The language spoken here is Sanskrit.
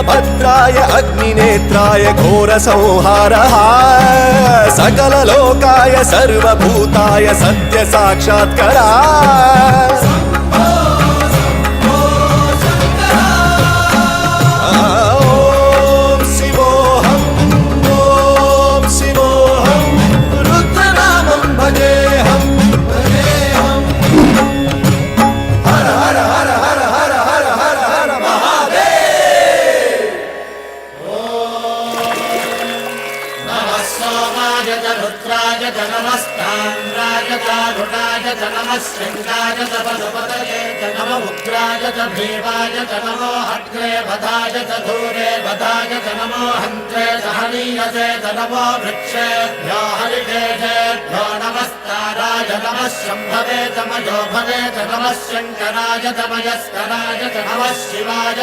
वीरभद्राय अग्निनेत्राय घोरसंहारः सकललोकाय सर्वभूताय सत्यसाक्षात्करा रुद्राय च नमस्ताम्राय च रुणाय च नमः शृङ्गाय च पशुपतये च नमः उग्राय च भीमाय च नमो हग्रे वधाय च धूरे वधाय च नमो हन्त्रे च हनीयसे च नमो वृक्षेभ्यो हरिकेशेभ्यो नमस्ताराय नमः शम्भवे च मयोभवे च नमः शङ्कराय च मयस्कराय च नमः शिवाय